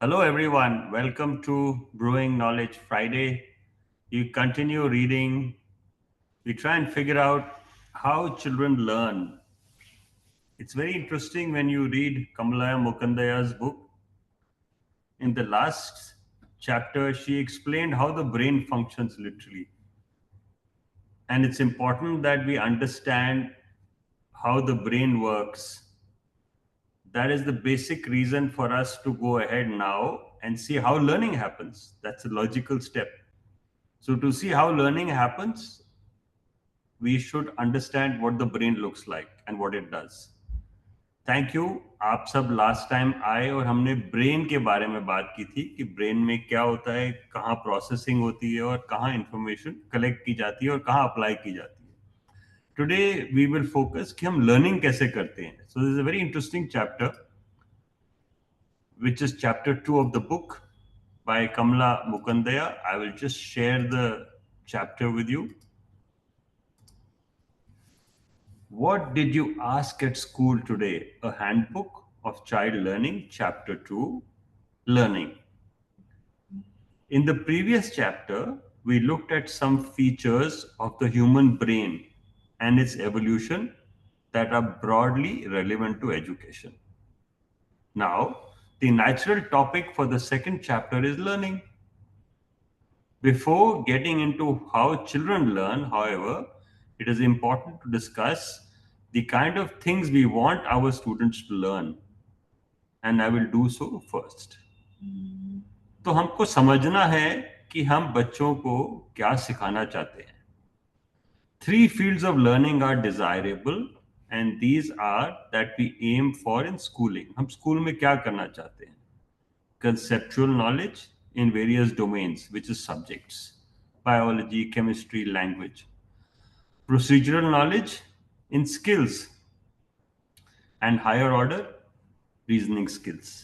Hello, everyone. Welcome to Brewing Knowledge Friday. You continue reading. We try and figure out how children learn. It's very interesting when you read Kamla Mukhandaya's book. In the last chapter, she explained how the brain functions literally. And it's important that we understand how the brain works. That is the basic reason for us to go ahead now and see how learning happens. That's a logical step. So, to see how learning happens, we should understand what the brain looks like and what it does. Thank you. आप सब last time आए और हमने brain के बारे में बात की थी कि ब्रेन में क्या होता है, कहाँ प्रोसेसिंग होती है और कहाँ इंफॉर्मेशन कलेक्ट की जाती है और कहाँ अप्लाई की जाती है. टुडे वी विल फोकस कि हम लर्निंग कैसे करते हैं. So this is a very interesting chapter which is chapter 2 of the book by Kamla Mukhandaya. I will just share the chapter with you. What did you ask at school today? A handbook of child learning, chapter 2, learning. In the previous chapter, we looked at some features of the human brain and its evolution that are broadly relevant to education. Now, the natural topic for the second chapter is learning. Before getting into how children learn, however, it is important to discuss the kind of things we want our students to learn. And I will do so first. तो हमको समझना है कि हम बच्चों को क्या सिखाना चाहते हैं. Three fields of learning are desirable, and these are that we aim for in schooling. हम स्कूल में क्या करना चाहते हैं? Conceptual knowledge in various domains, which is subjects: biology, chemistry, language. Procedural knowledge in skills, and higher order reasoning skills.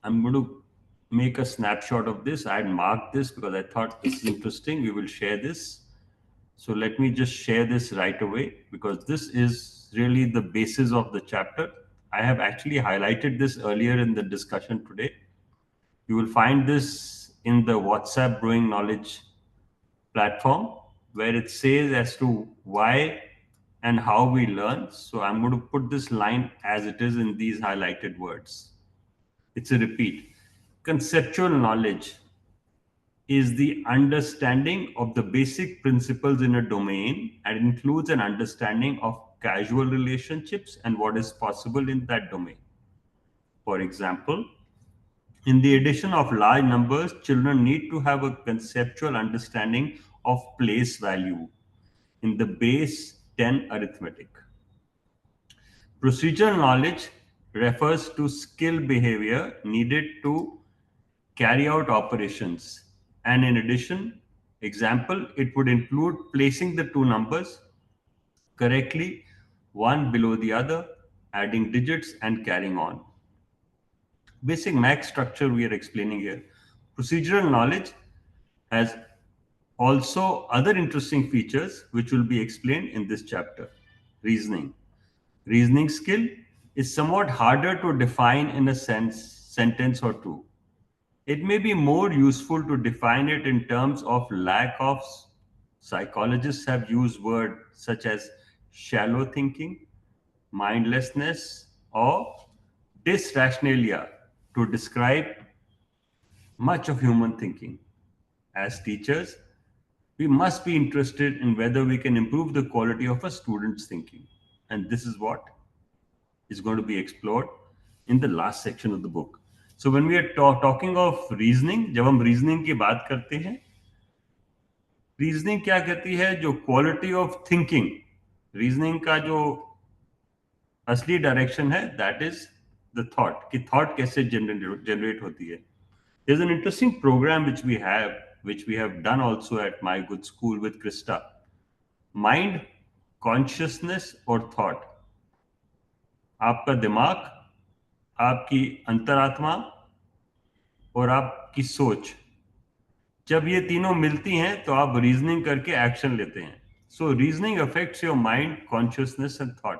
I'm going to make a snapshot of this. I had marked this because I thought this is interesting. We will share this. So let me just share this right away because this is really the basis of the chapter. I have actually highlighted this earlier in the discussion today. You will find this in the WhatsApp Brewing Knowledge platform where it says as to why and how we learn. So I'm going to put this line as it is in these highlighted words. It's a repeat. Conceptual knowledge is the understanding of the basic principles in a domain and includes an understanding of causal relationships and what is possible in that domain. For example, in the addition of large numbers, children need to have a conceptual understanding of place value in the base 10 arithmetic. Procedural knowledge refers to skill behavior needed to carry out operations. And in addition, example, it would include placing the two numbers correctly, one below the other, adding digits, and carrying on. Basic math structure we are explaining here. Procedural knowledge has also other interesting features which will be explained in this chapter. Reasoning. Reasoning skill is somewhat harder to define in a sentence or two. It may be more useful to define it in terms of lack of. Psychologists have used words such as shallow thinking, mindlessness, or dysrationalia to describe much of human thinking. As teachers, we must be interested in whether we can improve the quality of a student's thinking. And this is what is going to be explored in the last section of the book. So when we are talking of reasoning, जब हम reasoning की बात करते हैं, reasoning क्या कहती है? जो quality of thinking, reasoning का जो असली डायरेक्शन है, that is the thought, कि thought कैसे generate होती है. There's an interesting program which we have done also at my good school with Krista. Mind, consciousness और thought. आपका दिमाग, आपकी अंतरात्मा और आपकी सोच, जब ये तीनों मिलती हैं तो आप रीजनिंग करके एक्शन लेते हैं. So reasoning affects your mind, consciousness and thought.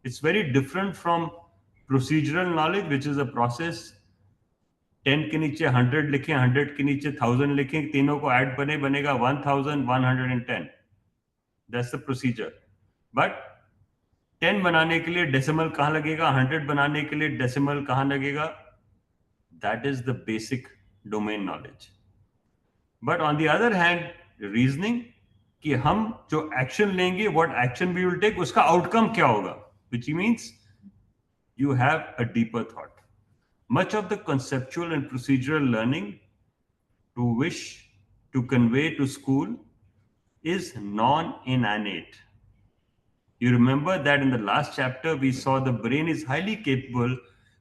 It's very different from procedural knowledge, which is a process 10 के नीचे 100 लिखें, 100 के नीचे 1000 लिखें, तीनों को ऐड बनेगा 1110. That's the procedure. बट 10 बनाने के लिए डेसिमल कहाँ लगेगा, 100 बनाने के लिए डेसिमल कहाँ लगेगा, that is the basic domain knowledge. But on the other hand reasoning, कि हम जो एक्शन लेंगे, what action we will take, उसका आउटकम क्या होगा, which means you have a deeper thought. Much of the conceptual and procedural learning to wish to convey to school is non-innate. You remember that in the last chapter we saw the brain is highly capable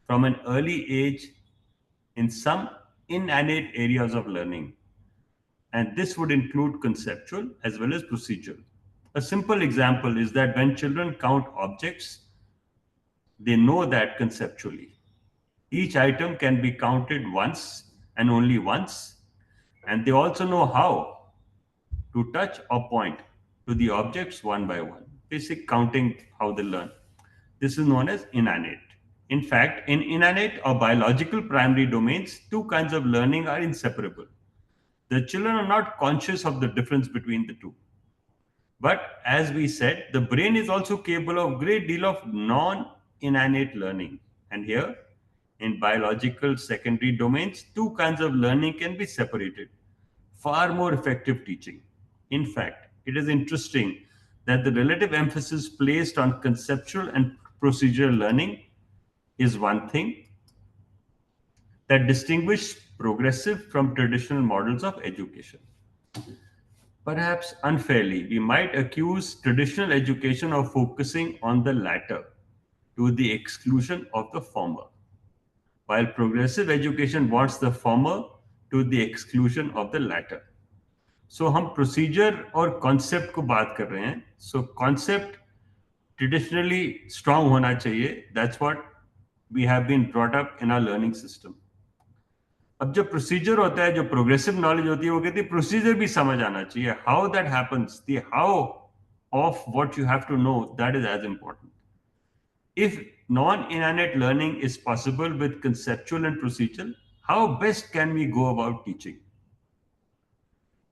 from an early age in some innate areas of learning, and this would include conceptual as well as procedural. A simple example is that when children count objects, they know that conceptually each item can be counted once and only once, and they also know how to touch or point to the objects one by one. Basic counting, how they learn. This is known as innate. In fact, in innate or biological primary domains, two kinds of learning are inseparable. The children are not conscious of the difference between the two. But as we said, the brain is also capable of a great deal of non-innate learning. And here, in biological secondary domains, two kinds of learning can be separated. Far more effective teaching. In fact, it is interesting that the relative emphasis placed on conceptual and procedural learning is one thing that distinguishes progressive from traditional models of education. Perhaps unfairly, we might accuse traditional education of focusing on the latter to the exclusion of the former, while progressive education wants the former to the exclusion of the latter. So हम procedure और concept को बात कर रहे हैं. So concept traditionally strong होना चाहिए. That's what we have been brought up in our learning system. अब जो प्रोसीजर होता है, जो प्रोग्रेसिव नॉलेज होती है, वो कहती है प्रोसीजर भी समझ आना चाहिए. How that happens, the how of what you have to know, that is as important. If non-innate learning is possible with conceptual and procedural, how best can we go about teaching?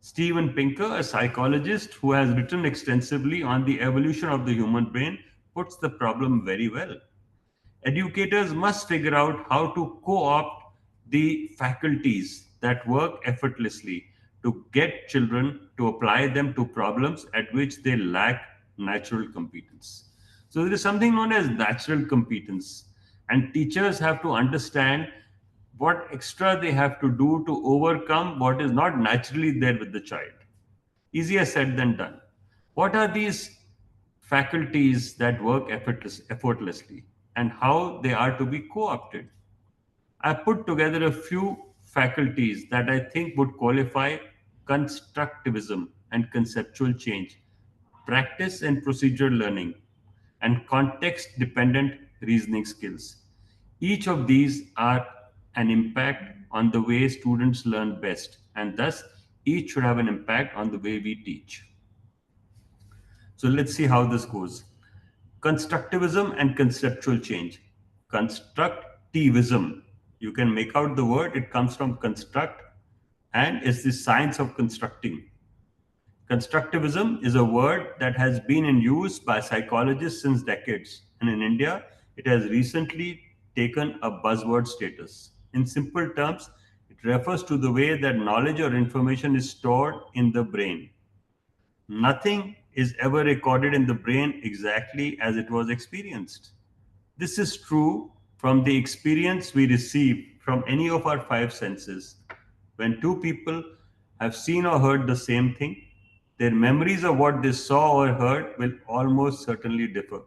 Steven Pinker, a psychologist who has written extensively on the evolution of the human brain, puts the problem very well. Educators must figure out how to co-opt the faculties that work effortlessly to get children to apply them to problems at which they lack natural competence. So there is something known as natural competence, and teachers have to understand what extra they have to do to overcome what is not naturally there with the child. Easier said than done. What are these faculties that work effortlessly, and how they are to be co-opted? I put together a few faculties that I think would qualify: constructivism and conceptual change, practice and procedural learning, and context dependent reasoning skills. Each of these are an impact on the way students learn best, and thus each should have an impact on the way we teach. So let's see how this goes. Constructivism and conceptual change. Constructivism, you can make out the word, it comes from construct and is the science of constructing. Constructivism is a word that has been in use by psychologists since decades, and in India, it has recently taken a buzzword status. In simple terms, it refers to the way that knowledge or information is stored in the brain. Nothing is ever recorded in the brain exactly as it was experienced. This is true from the experience we receive from any of our five senses. When two people have seen or heard the same thing, their memories of what they saw or heard will almost certainly differ.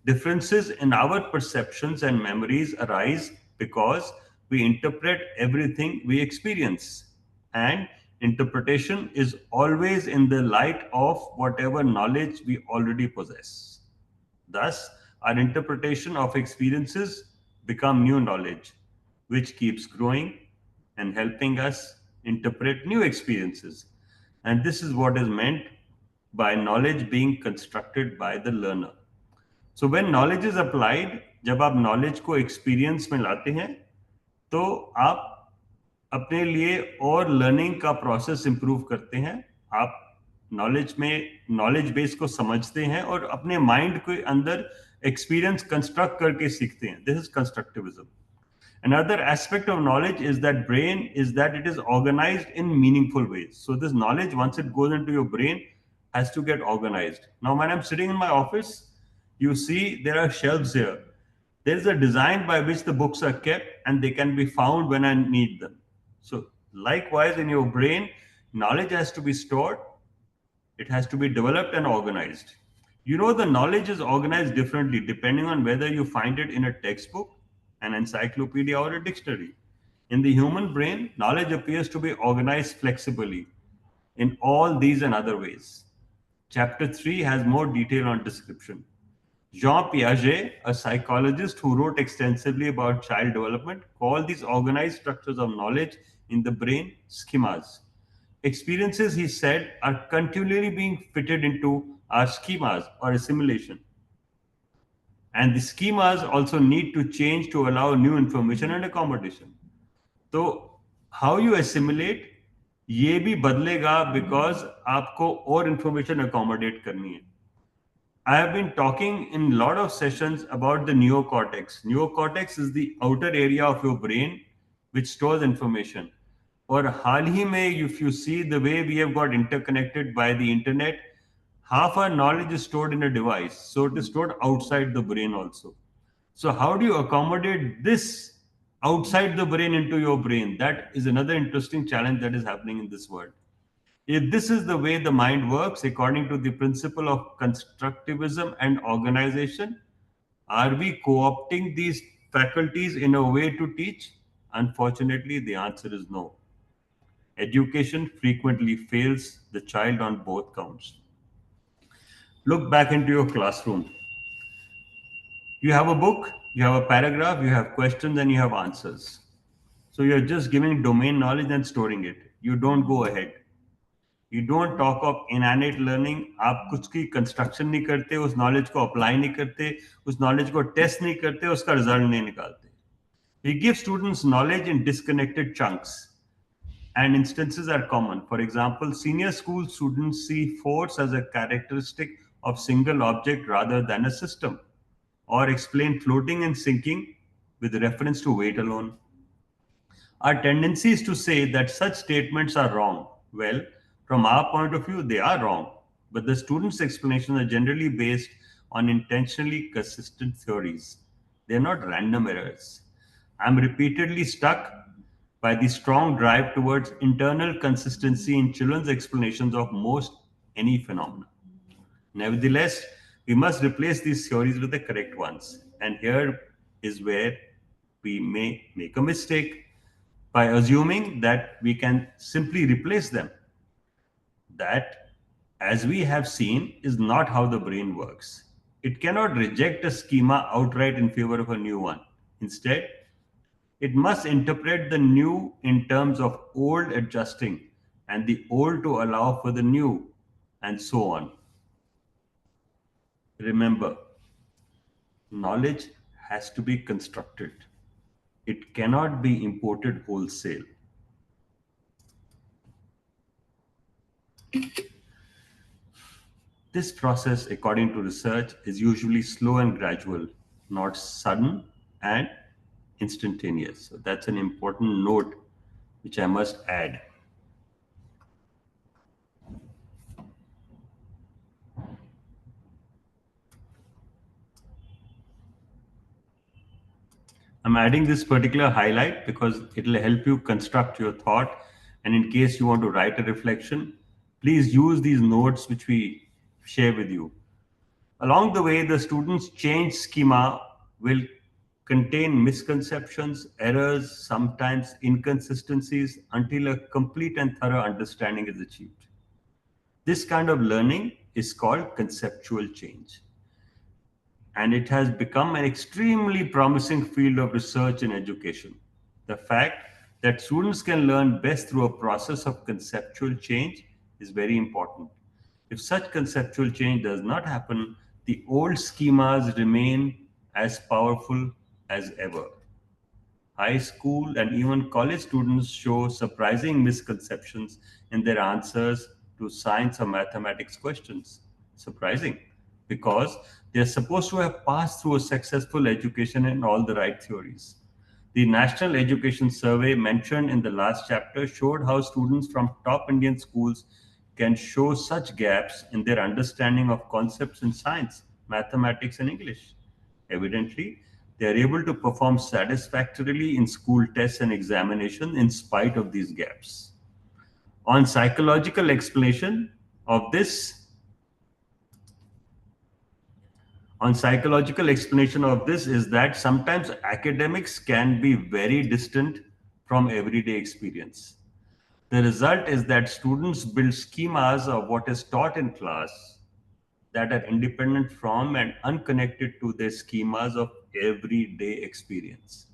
Differences in our perceptions and memories arise because we interpret everything we experience, and interpretation is always in the light of whatever knowledge we already possess. Thus, our interpretation of experiences become new knowledge, which keeps growing and helping us interpret new experiences. And this is what is meant by knowledge being constructed by the learner. So when knowledge is applied, जब आप knowledge को experience में लाते हैं, तो आप अपने लिए और लर्निंग का प्रोसेस इंप्रूव करते हैं, आप नॉलेज बेस को समझते हैं और अपने माइंड के अंदर एक्सपीरियंस कंस्ट्रक्ट करके सीखते हैं. This is constructivism. Another aspect of knowledge is that brain is that it is organized in meaningful ways. So this knowledge, once it goes into your brain, has to get organized. Now, when I'm sitting in my office, you see there are shelves here. There is a design by which the books are kept and they can be found when I need them. So likewise, in your brain, knowledge has to be stored, it has to be developed and organized. You know, the knowledge is organized differently depending on whether you find it in a textbook, an encyclopedia, or a dictionary. In the human brain, knowledge appears to be organized flexibly in all these and other ways. Chapter 3 has more detail on description. Jean Piaget, a psychologist who wrote extensively about child development, called these organized structures of knowledge in the brain schemas. Experiences, he said, are continually being fitted into our schemas or assimilation. And the schemas also need to change to allow new information and accommodation. तो how you assimilate, ये भी बदलेगा because आपको और information accommodate करनी है. I have been talking in a lot of sessions about the neocortex. Neocortex is the outer area of your brain which stores information. और हाल ही में, if you see the way we have got interconnected by the internet, half our knowledge is stored in a device. So it is stored outside the brain also. So how do you accommodate this outside the brain into your brain? That is another interesting challenge that is happening in this world. If this is the way the mind works, according to the principle of constructivism and organization, are we co opting these faculties in a way to teach? Unfortunately, the answer is no. Education frequently fails the child on both counts. Look back into your classroom. You have a book, you have a paragraph, you have questions, and you have answers. So you're just giving domain knowledge and storing it. You don't go ahead. You don't talk of innate learning. आप कुछ की construction नहीं करते, उस knowledge को apply नहीं करते, उस नॉलेज को टेस्ट नहीं करते, उसका रिजल्ट नहीं निकालते. We give students knowledge in disconnected chunks, and instances are common. For example, senior school students see force as a characteristic of single object rather than a system, or explain floating and sinking with reference to weight alone. Our tendency is to say that such statements are wrong. Well, from our point of view, they are wrong, but the students' explanations are generally based on intentionally consistent theories. They are not random errors. I'm repeatedly struck by the strong drive towards internal consistency in children's explanations of most any phenomena. Nevertheless, we must replace these theories with the correct ones. And here is where we may make a mistake by assuming that we can simply replace them. That, as we have seen, is not how the brain works. It cannot reject a schema outright in favor of a new one. Instead, it must interpret the new in terms of old adjusting and the old to allow for the new, and so on. Remember, knowledge has to be constructed. It cannot be imported wholesale. This process, according to research, is usually slow and gradual, not sudden and instantaneous. So that's an important note which I must add. I'm adding this particular highlight because it will help you construct your thought. And in case you want to write a reflection, please use these notes which we share with you. Along the way, the students' change schema will contain misconceptions, errors, sometimes inconsistencies until a complete and thorough understanding is achieved. This kind of learning is called conceptual change, and it has become an extremely promising field of research in education. The fact that students can learn best through a process of conceptual change is very important. If such conceptual change does not happen, the old schemas remain as powerful as ever. High school and even college students show surprising misconceptions in their answers to science or mathematics questions. Surprising, because they're supposed to have passed through a successful education and all the right theories. The National Education Survey mentioned in the last chapter showed how students from top Indian schools can show such gaps in their understanding of concepts in science, mathematics, and English. Evidently, they are able to perform satisfactorily in school tests and examinations in spite of these gaps. On psychological explanation of this, on psychological explanation of this is that sometimes academics can be very distant from everyday experience. The result is that students build schemas of what is taught in class that are independent from and unconnected to their schemas of everyday experience.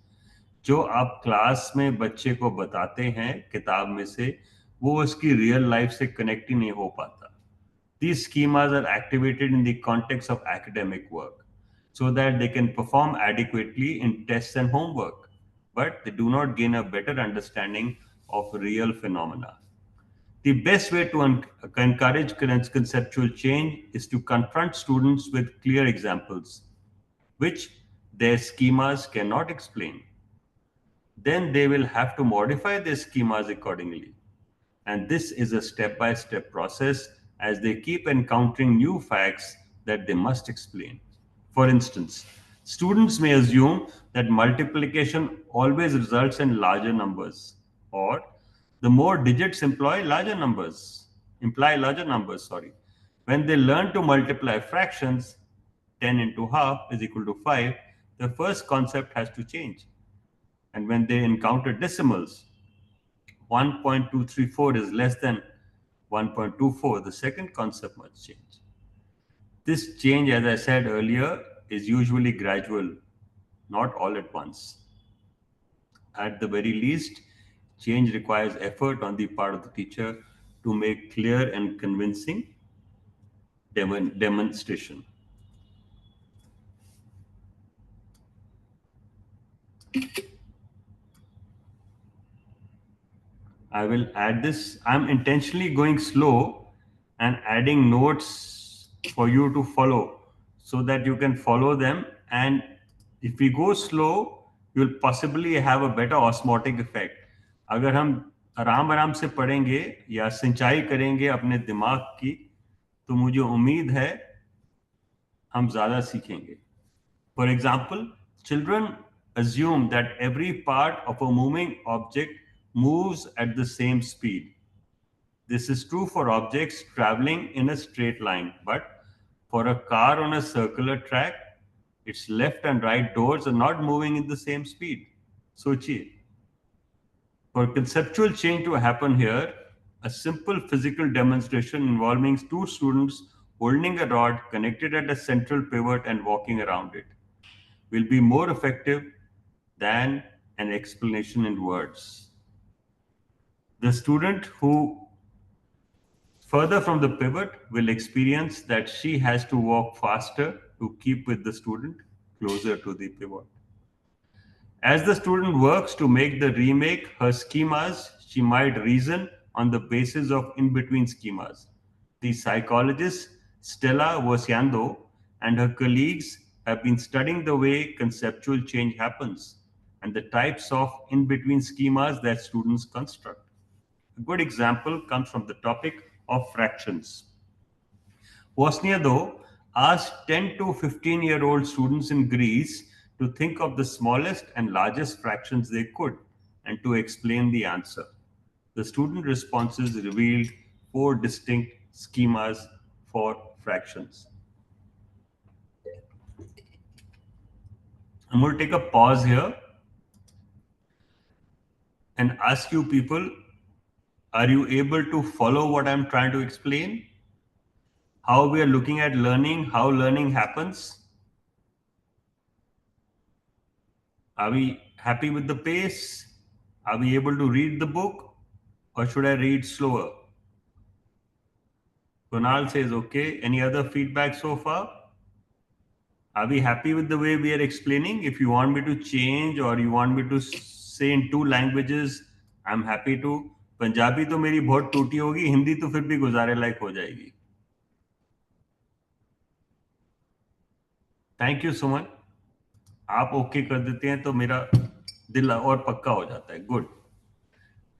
जो आप class में बच्चे को बताते हैं किताब में से, वो उसकी रियल लाइफ से कनेक्ट ही नहीं हो पाता. These schemas are activated in the context of academic work so that they can perform adequately in tests and homework, but they do not gain a better understanding of real phenomena. The best way to encourage conceptual change is to confront students with clear examples, which their schemas cannot explain. Then they will have to modify their schemas accordingly. And this is a step by step process as they keep encountering new facts that they must explain. For instance, students may assume that multiplication always results in larger numbers, or the more digits imply larger numbers, sorry. When they learn to multiply fractions, 10 into half is equal to 5, the first concept has to change. And when they encounter decimals, 1.234 is less than 1.24, the second concept must change. This change, as I said earlier, is usually gradual, not all at once. At the very least, change requires effort on the part of the teacher to make clear and convincing demonstration. I will add this. I'm intentionally going slow and adding notes for you to follow so that you can follow them. And if we go slow, you'll possibly have a better osmotic effect. अगर हम आराम आराम से पढ़ेंगे या सिंचाई करेंगे अपने दिमाग की, तो मुझे उम्मीद है हम ज़्यादा सीखेंगे. For example, children assume that every part of a moving object moves at the same speed. This is true for objects traveling in a straight line, but for a car on a circular track, its left and right doors are not moving in the same speed. Sochiye. For conceptual change to happen here, a simple physical demonstration involving two students holding a rod connected at a central pivot and walking around it will be more effective than an explanation in words. The student who further from the pivot will experience that she has to walk faster to keep with the student closer to the pivot. As the student works to make the remake her schemas, she might reason on the basis of in between schemas. The psychologist Stella Vosiando and her colleagues have been studying the way conceptual change happens and the types of in between schemas that students construct. A good example comes from the topic of fractions. Vosniado asked 10 to 15-year-old students in Greece to think of the smallest and largest fractions they could and to explain the answer. The student responses revealed four distinct schemas for fractions. I'm going to take a pause here and ask you people, are you able to follow what I'm trying to explain? How we are looking at learning, how learning happens? Are we happy with the pace? Are we able to read the book? Or should I read slower? Kunal says, okay. Any other feedback so far? Are we happy with the way we are explaining? If you want me to change or you want me to say in two languages, I'm happy to. Punjabi तो मेरी बहुत टूटी होगी, हिंदी तो फिर भी गुजारे लायक हो जाएगी. Thank you so much. आप ओके कर देते हैं तो मेरा दिल और पक्का हो जाता है. Good.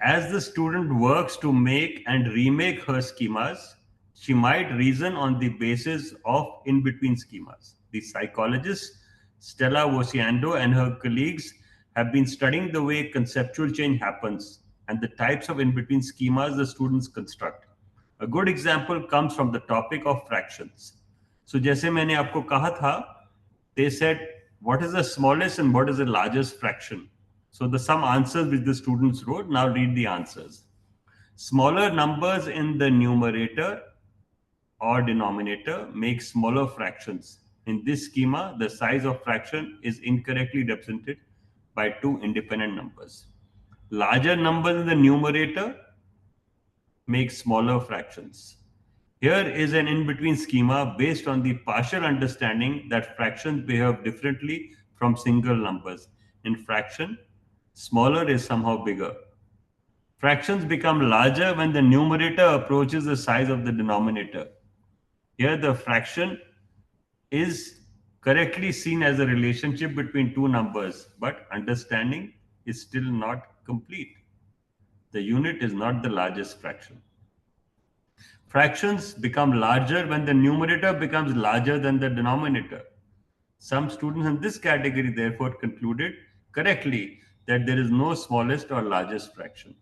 As the student works to make and remake her schemas, she might reason on the basis of in between schemas. The psychologist Stella Vociando and her colleagues have been studying the way conceptual change happens and the types of in between schemas the students construct. A good example comes from the topic of fractions. So, जैसे मैंने आपको कहा था, they said, what is the smallest and what is the largest fraction? So the some answers which the students wrote, now read the answers. Smaller numbers in the numerator or denominator make smaller fractions. In this schema, the size of fraction is incorrectly represented by two independent numbers. Larger numbers in the numerator make smaller fractions. Here is an in-between schema based on the partial understanding that fractions behave differently from single numbers. In fraction, smaller is somehow bigger. Fractions become larger when the numerator approaches the size of the denominator. Here, the fraction is correctly seen as a relationship between two numbers, but understanding is still not complete. The unit is not the largest fraction. Fractions become larger when the numerator becomes larger than the denominator. Some students in this category therefore concluded correctly that there is no smallest or largest fraction.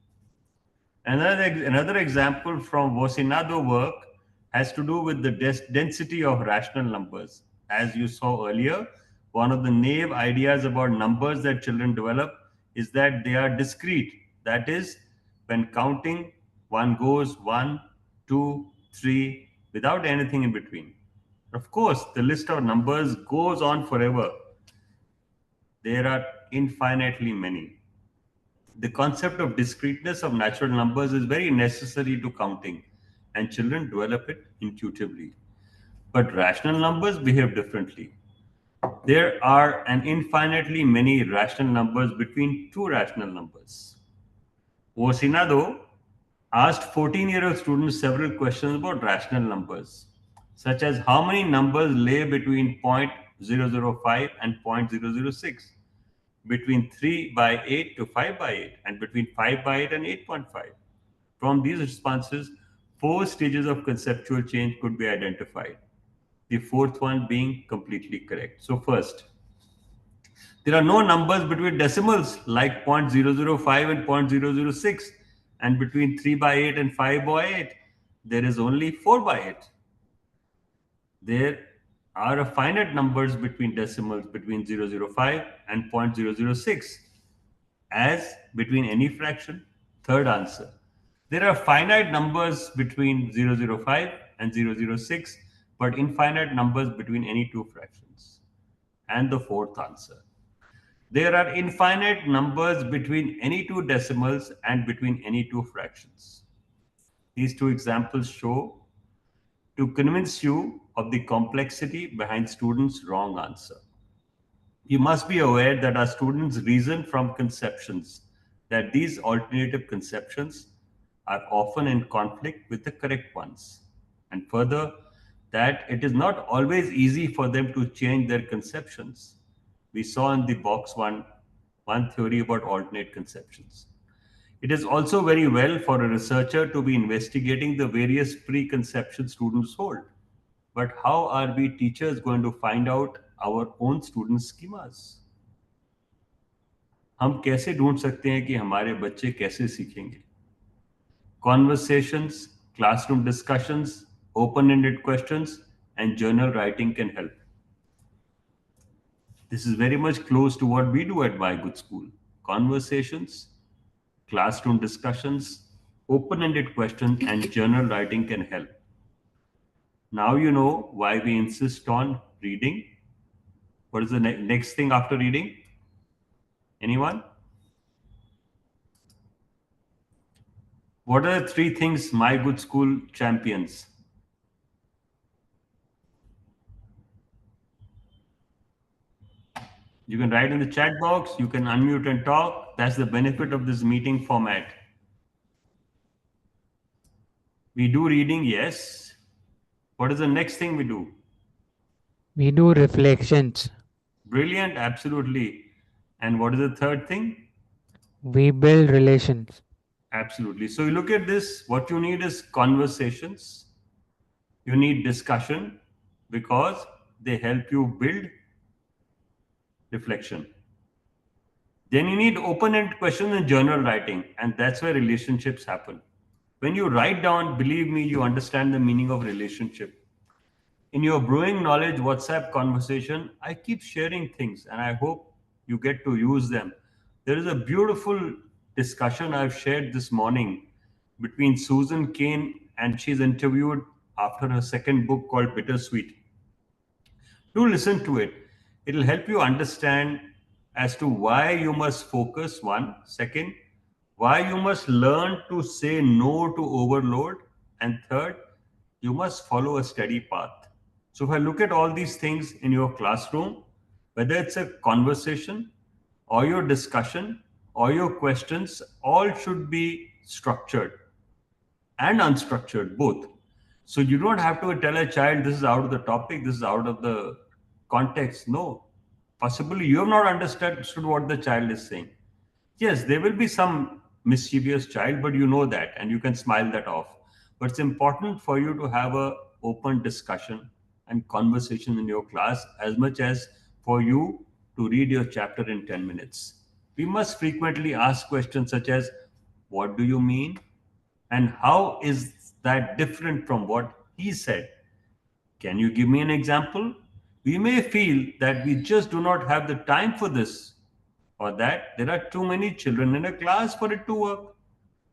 Another example from Vosinado work has to do with the density of rational numbers. As you saw earlier, one of the naive ideas about numbers that children develop is that they are discrete. That is, when counting, one goes one, two, three, without anything in between. Of course, the list of numbers goes on forever. There are infinitely many. The concept of discreteness of natural numbers is very necessary to counting, and children develop it intuitively. But rational numbers behave differently. There are an infinitely many rational numbers between two rational numbers. Osinado asked 14-year-old students several questions about rational numbers, such as how many numbers lay between 0.005 and 0.006, between 3 by 8 to 5 by 8, and between 5 by 8 and 8.5. From these responses, four stages of conceptual change could be identified, the fourth one being completely correct. So, first, there are no numbers between decimals like 0.005 and 0.006, and between 3 by 8 and 5 by 8. There is only 4 by 8. There are a finite numbers between decimals between 0.005 and 0.006, as between any fraction. Third answer. There are finite numbers between 0.005 and 0.006, but infinite numbers between any two fractions. And the fourth answer. There are infinite numbers between any two decimals and between any two fractions. These two examples show to convince you of the complexity behind students' wrong answer. You must be aware that our students reason from conceptions, that these alternative conceptions are often in conflict with the correct ones. And further, that it is not always easy for them to change their conceptions. We saw in the box one theory about alternate conceptions. It is also very well for a researcher to be investigating the various preconceptions students hold. But how are we teachers going to find out our own students' schemas? हम कैसे ढूंढ सकते हैं कि हमारे बच्चे कैसे सीखेंगे? Conversations, classroom discussions, open-ended questions, and journal writing can help. This is very much close to what we do at My Good School. Conversations, classroom discussions, open-ended questions, and journal writing can help. Now you know why we insist on reading. What is the next thing after reading? Anyone? What are the three things My Good School champions? You can write in the chat box, you can unmute and talk. That's the benefit of this meeting format. We do reading, yes. What is the next thing we do? We do reflections. Brilliant, absolutely. And what is the third thing? We build relations. Absolutely. So you look at this, what you need is conversations, you need discussion because they help you build reflection. Then you need open ended questions and journal writing, and that's where relationships happen. When you write down, believe me, you understand the meaning of relationship. In your brewing knowledge WhatsApp conversation, I keep sharing things and I hope you get to use them. There is a beautiful discussion I've shared this morning between Susan Cain, and she's interviewed after her second book called Bittersweet. Do listen to it. It'll help you understand as to why you must focus, one. Second, why you must learn to say no to overload. And third, you must follow a steady path. So if I look at all these things in your classroom, whether it's a conversation or your discussion or your questions, all should be structured and unstructured, both. So you don't have to tell a child this is out of the topic, this is out of the context. No. Possibly you have not understood what the child is saying. Yes, there will be some mischievous child, but you know that and you can smile that off. But it's important for you to have a open discussion and conversation in your class as much as for you to read your chapter in 10 minutes. We must frequently ask questions such as, what do you mean? And how is that different from what he said? Can you give me an example? We may feel that we just do not have the time for this, or that there are too many children in a class for it to work.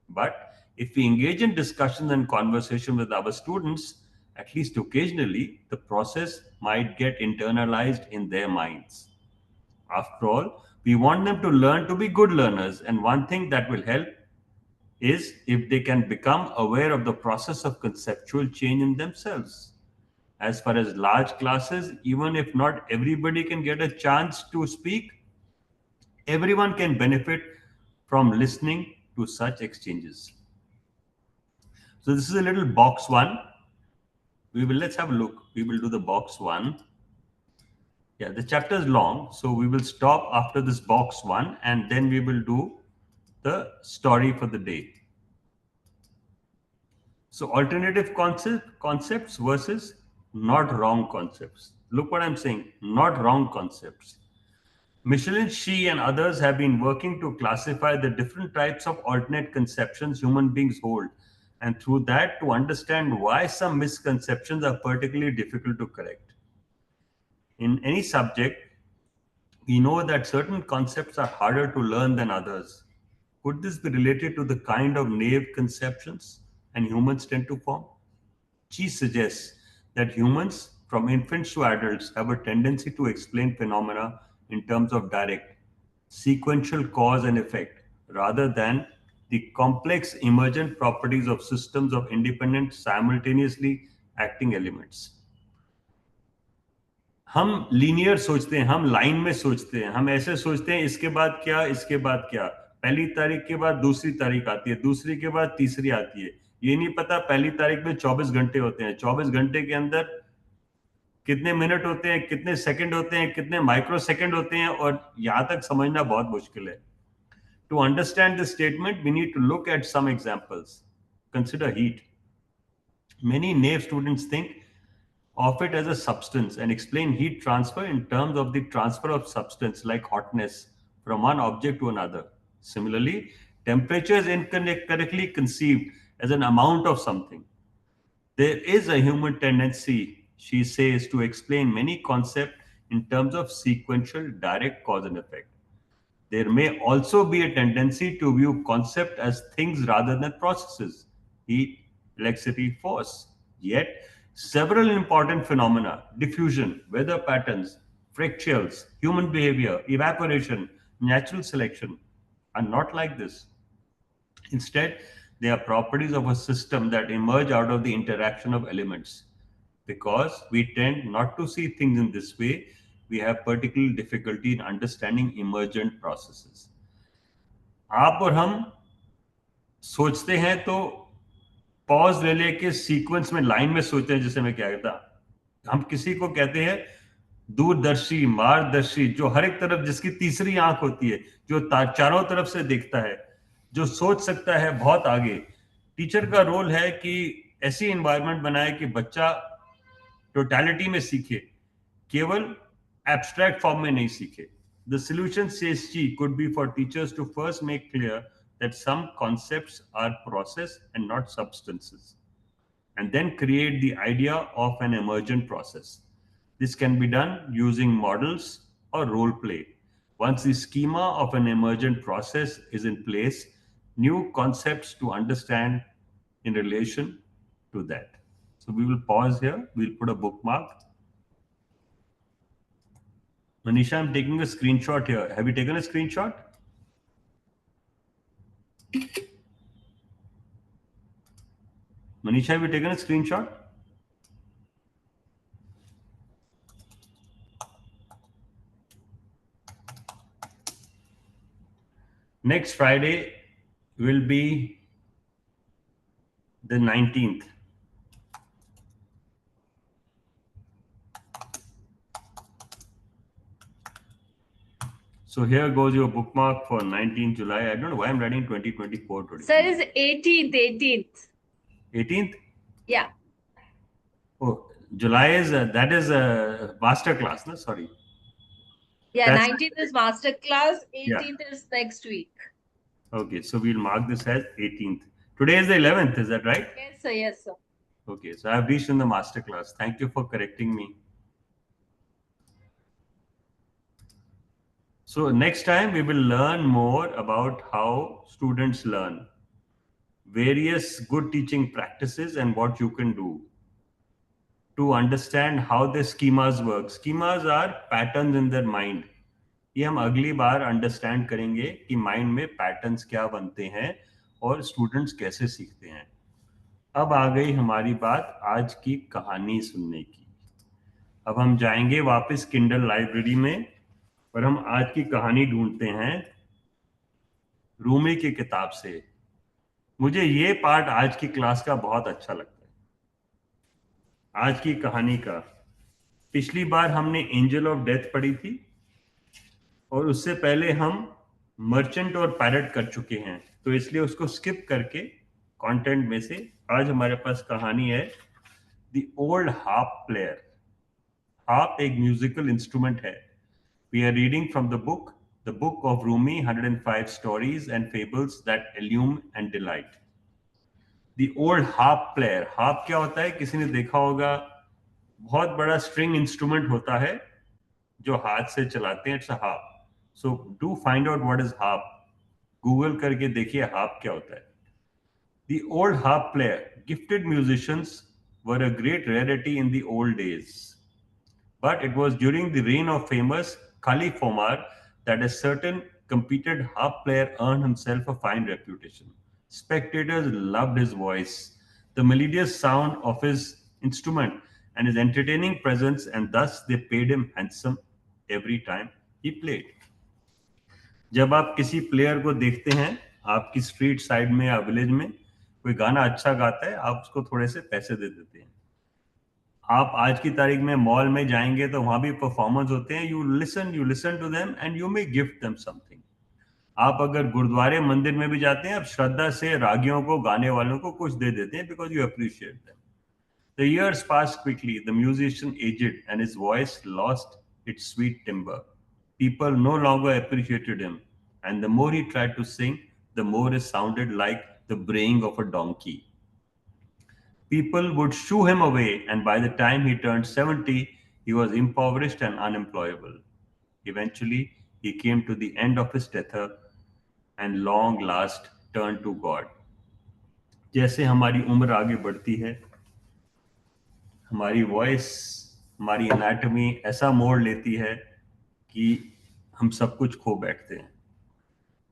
But if we engage in discussions and conversation with our students, at least occasionally, the process might get internalized in their minds. After all, we want them to learn to be good learners, and one thing that will help is if they can become aware of the process of conceptual change in themselves. As far as large classes, even if not everybody can get a chance to speak, everyone can benefit from listening to such exchanges. So this is a little box one. Let's have a look. We will do the box one. Yeah, the chapter is long, so we will stop after this box one and then we will do the story for the day. So alternative concepts versus not wrong concepts. Look what I'm saying, not wrong concepts. Michelin, Shi, and others have been working to classify the different types of alternate conceptions human beings hold, and through that to understand why some misconceptions are particularly difficult to correct. In any subject, we know that certain concepts are harder to learn than others. Could this be related to the kind of naive conceptions and humans tend to form? She suggests that humans, from infants to adults, have a tendency to explain phenomena in terms of direct, sequential cause and effect, rather than the complex emergent properties of systems of independent, simultaneously acting elements. हम linear सोचते हैं, हम line में सोचते हैं, हम ऐसे सोचते हैं इसके बाद क्या, इसके बाद क्या, पहली तारीख के बाद दूसरी तारीख आती है, दूसरी के बाद तीसरी आती है। ये नहीं पता पहली तारीख में 24 घंटे होते हैं, 24 घंटे के अंदर कितने मिनट होते हैं, कितने सेकंड होते हैं, कितने माइक्रो सेकंड होते हैं, और यहां तक समझना बहुत मुश्किल है। To understand this statement we need to look at some examples. Consider heat. Many naive students think of it as a substance and explain heat transfer in terms of the transfer of substance like hotness from one object to another. Similarly, temperature is incorrectly conceived as an amount of something. There is a human tendency, she says, to explain many concepts in terms of sequential direct cause and effect. There may also be a tendency to view concept as things rather than processes, heat, electricity, force. Yet, several important phenomena, diffusion, weather patterns, fractals, human behavior, evaporation, natural selection, are not like this. Instead, they are properties of a system that emerge out of the interaction of elements. Because we tend not to see things in this way, we have particular difficulty in understanding emergent processes. आप और हम सोचते हैं तो pause ले लेके sequence में line में सोचते हैं, जैसे मैं क्या कहता, हम किसी को कहते हैं दूरदर्शी, मार्गदर्शी, जो हर एक तरफ, जिसकी तीसरी आंख होती है, जो चारों तरफ से देखता है, जो सोच सकता है बहुत आगे। टीचर का रोल है कि ऐसी एनवायरनमेंट बनाए कि बच्चा टोटलिटी में सीखे, केवल एब्स्ट्रैक्ट फॉर्म में नहीं सीखे. The solution, says she, could be for teachers to first make clear that some concepts are process and not substances, and then create the idea of an emergent process. This can be done using models or role play. Once the schema of an emergent process is in place, new concepts to understand in relation to that. So we will pause here. We'll put a bookmark. Manisha, I'm taking a screenshot here. Have you taken a screenshot? Manisha, have you taken a screenshot? Next Friday will be the 19th. So here goes your bookmark for 19th July. I don't know why I'm writing 2024 today. Sir, is 18th. 18th? Yeah. Oh, July is that is a master class, no? Sorry. Yeah, That's 19th is master class, 18th Yeah. is next week. Okay, so we'll mark this as 18th. Today is the 11th, is that right? Yes, sir. Yes, sir. Okay, so I've reached in the master class. Thank you for correcting me. So next time we will learn more about how students learn, various good teaching practices and what you can do to understand how the schemas work. Schemas are patterns in their mind. ये हम अगली बार understand करेंगे कि mind में patterns क्या बनते हैं और स्टूडेंट्स कैसे सीखते हैं. अब आ गई हमारी बात आज की कहानी सुनने की. अब हम जाएंगे वापस किंडल लाइब्रेरी में और हम आज की कहानी ढूंढते हैं रूमी की किताब से. मुझे ये पार्ट आज की क्लास का बहुत अच्छा लगता है, आज की कहानी का. पिछली बार हमने एंजल ऑफ डेथ पढ़ी थी और उससे पहले हम मर्चेंट और पैरट कर चुके हैं, तो इसलिए उसको स्किप करके कंटेंट में से आज हमारे पास कहानी है the old harp player. Harp एक म्यूजिकल इंस्ट्रूमेंट है. We are reading from the book of Rumi, 105 stories and fables that illumine and delight. The old harp player. Harp क्या होता है? किसी ने देखा होगा, बहुत बड़ा स्ट्रिंग इंस्ट्रूमेंट होता है जो हाथ से चलाते हैं. It's a harp. So do find out what is harp. Google करके देखिए हार्प क्या होता है. The old harp player. Gifted musicians were a great rarity in the old days. But it was during the reign of famous Khalif Omar that a certain competent harp player earned himself a fine reputation. Spectators loved his voice, the melodious sound of his instrument, and his entertaining presence, and thus they paid him handsome every time he played. जब आप किसी player को देखते हैं आपकी street side में या village में, कोई गाना अच्छा गाता है, आप उसको थोड़े से पैसे दे देते हैं. आप आज की तारीख में मॉल में जाएंगे तो वहां भी परफॉर्मेंस होते हैं. You listen to them and you may gift them something. आप अगर गुरुद्वारे मंदिर में भी जाते हैं, आप श्रद्धा से रागियों को, गाने वालों को कुछ दे देते हैं because you appreciate them. The years passed quickly. The musician aged and his voice lost its sweet timbre. People no longer appreciated him, and the more he tried to sing, the more it sounded like the braying of a donkey. People would shoo him away, and by the time he turned 70, he was impoverished and unemployable. Eventually, he came to the end of his tether and long last turned to God. जैसे हमारी उम्र आगे बढ़ती है, हमारी voice, हमारी anatomy ऐसा मोड़ लेती है कि हम सब कुछ खो बैठते हैं.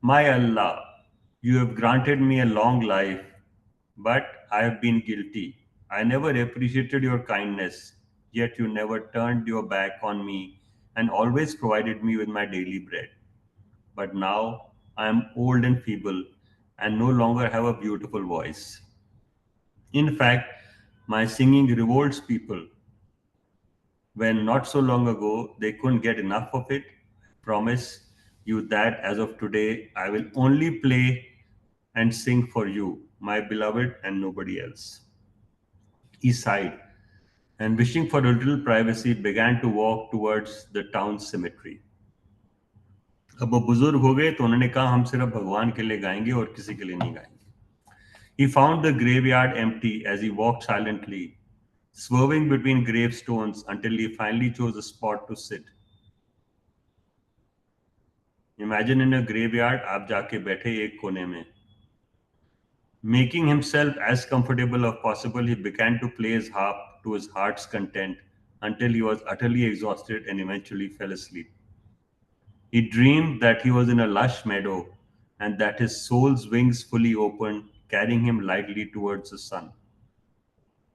My Allah, you have granted me a long life, but I have been guilty. I never appreciated your kindness, yet you never turned your back on me and always provided me with my daily bread. But now I am old and feeble and no longer have a beautiful voice. In fact, my singing revolts people when not so long ago they couldn't get enough of it. Promise you that as of today, I will only play and sing for you, my beloved, and nobody else. He sighed and, wishing for a little privacy, began to walk towards the town cemetery. अब वो बुजुर्ग हो गए तो उन्होंने कहा हम सिर्फ भगवान के लिए गाएंगे और किसी के लिए नहीं गाएंगे. He found the graveyard empty as he walked silently, swerving between gravestones until he finally chose a spot to sit. Imagine in a graveyard, आप जाके बैठे एक कोने में. Making himself as comfortable as possible, he began to play his harp to his heart's content until he was utterly exhausted and eventually fell asleep. He dreamed that he was in a lush meadow and that his soul's wings fully opened, carrying him lightly towards the sun.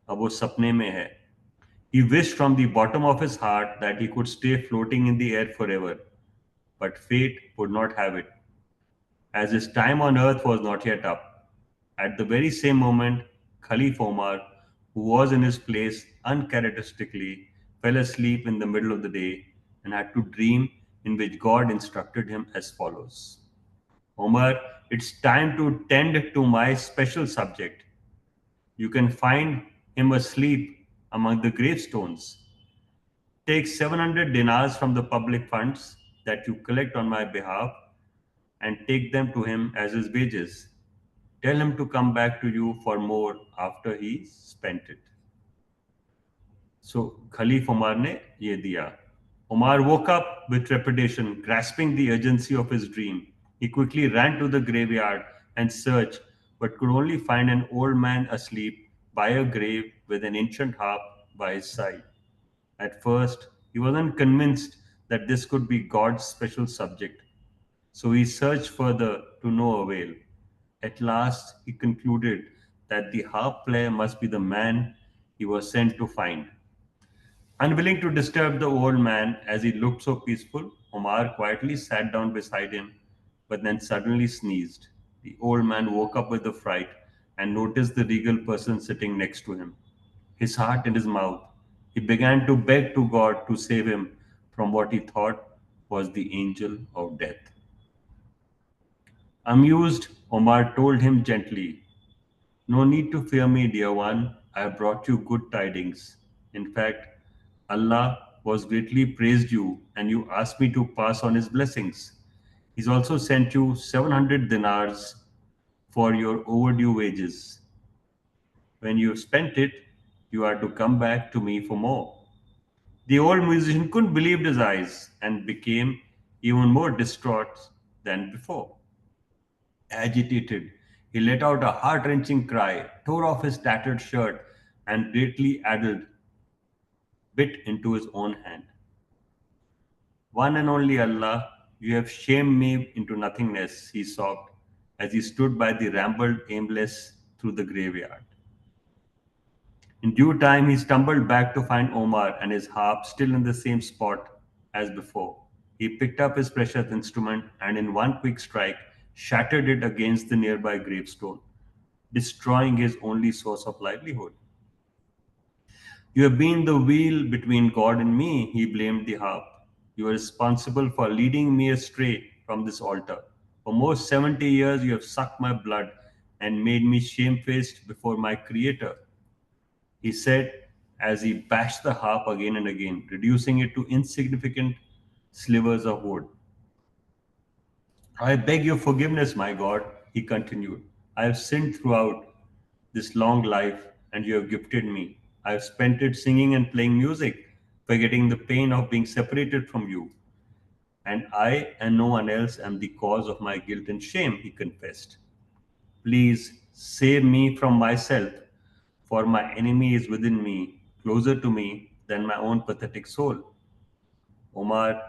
अब वो सपने में है. He wished from the bottom of his heart that he could stay floating in the air forever, but fate would not have it, as his time on earth was not yet up. At the very same moment, Khalif Omar, who was in his place uncharacteristically, fell asleep in the middle of the day and had to dream in which God instructed him as follows. Omar, it's time to tend to my special subject. You can find him asleep among the gravestones. Take 700 dinars from the public funds that you collect on my behalf and take them to him as his wages. Tell him to come back to you for more after he spent it. So Khalif Omar ne ye diya. Omar woke up with trepidation, grasping the urgency of his dream. He quickly ran to the graveyard and searched, but could only find an old man asleep by a grave with an ancient harp by his side. At first, he wasn't convinced that this could be God's special subject, so he searched further to no avail. At last, he concluded that the harp player must be the man he was sent to find. Unwilling to disturb the old man as he looked so peaceful, Omar quietly sat down beside him, but then suddenly sneezed. The old man woke up with a fright and noticed the regal person sitting next to him, his heart in his mouth. He began to beg to God to save him from what he thought was the angel of death. Amused, Omar told him gently, "No need to fear me, dear one. I have brought you good tidings. In fact, Allah was greatly praised you, and you asked me to pass on his blessings. He's also sent you 700 dinars for your overdue wages. When you have spent it, you are to come back to me for more." The old musician couldn't believe his eyes and became even more distraught than before. Agitated, he let out a heart wrenching cry, tore off his tattered shirt, and greatly addled bit into his own hand. "One and only Allah, you have shamed me into nothingness," he sobbed as he stood by the rambled aimless through the graveyard. In due time, he stumbled back to find Omar and his harp still in the same spot as before. He picked up his precious instrument and, in one quick strike, shattered it against the nearby gravestone, destroying his only source of livelihood. "You have been the wheel between God and me," he blamed the harp. "You are responsible for leading me astray from this altar. For most 70 years, you have sucked my blood and made me shamefaced before my Creator," he said as he bashed the harp again and again, reducing it to insignificant slivers of wood. "I beg your forgiveness, my God," he continued. "I have sinned throughout this long life, and you have gifted me. I have spent it singing and playing music, forgetting the pain of being separated from you. And I and no one else am the cause of my guilt and shame," he confessed. "Please save me from myself, for my enemy is within me, closer to me than my own pathetic soul." Omar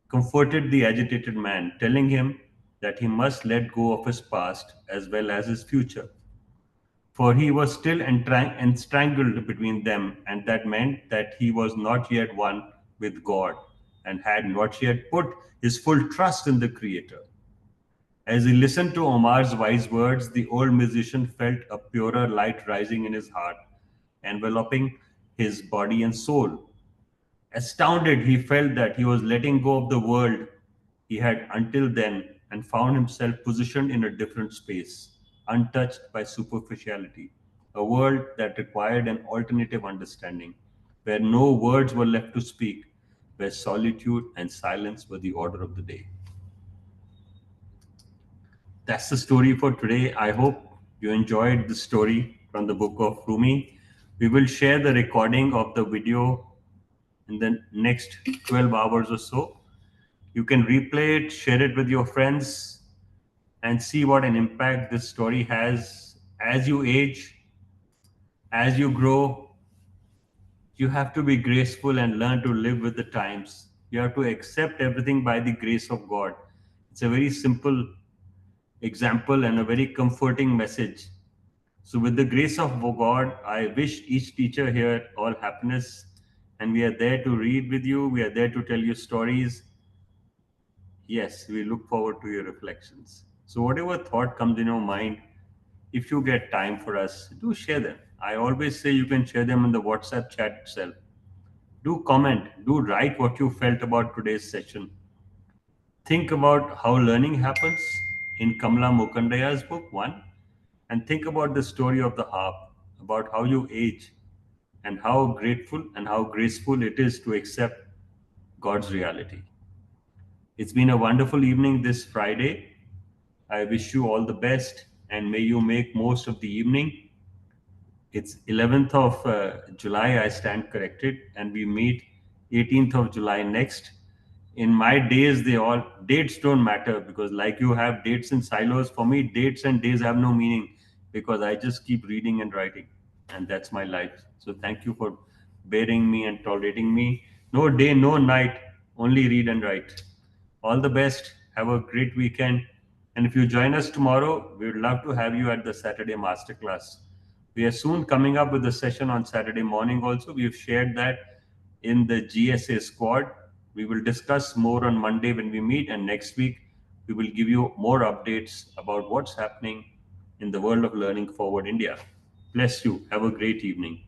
comforted the agitated man, telling him that he must let go of his past as well as his future, for he was still entrangled between them, and that meant that he was not yet one with God, and she had put his full trust in the Creator. As he listened to Omar's wise words, the old musician felt a purer light rising in his heart, enveloping his body and soul. Astounded, he felt that he was letting go of the world he had until then and found himself positioned in a different space, untouched by superficiality, a world that required an alternative understanding, where no words were left to speak, where solitude and silence were the order of the day. That's the story for today. I hope you enjoyed the story from the book of Rumi. We will share the recording of the video in the next 12 hours or so. You can replay it, share it with your friends, and see what an impact this story has as you age, as you grow. You have to be graceful and learn to live with the times. You have to accept everything by the grace of God. It's a very simple example and a very comforting message. So, with the grace of God, I wish each teacher here all happiness. And we are there to read with you, we are there to tell you stories. Yes, we look forward to your reflections. So, whatever thought comes in your mind, if you get time for us, do share them. I always say you can share them in the WhatsApp chat itself. Do comment, do write what you felt about today's session. Think about how learning happens in Kamla Mukhandaya's book, one, and think about the story of the harp, about how you age and how grateful and how graceful it is to accept God's reality. It's been a wonderful evening this Friday. I wish you all the best and may you make most of the evening. It's 11th of July, I stand corrected, and we meet 18th of July next. In my days, dates don't matter because, like you have dates in silos, for me, dates and days have no meaning because I just keep reading and writing, and that's my life. So, thank you for bearing me and tolerating me. No day, no night, only read and write. All the best. Have a great weekend. And if you join us tomorrow, we would love to have you at the Saturday Masterclass. We are soon coming up with a session on Saturday morning also. We've shared that in the GSA squad. We will discuss more on Monday when we meet, and next week we will give you more updates about what's happening in the world of learning forward India. Bless you. Have a great evening.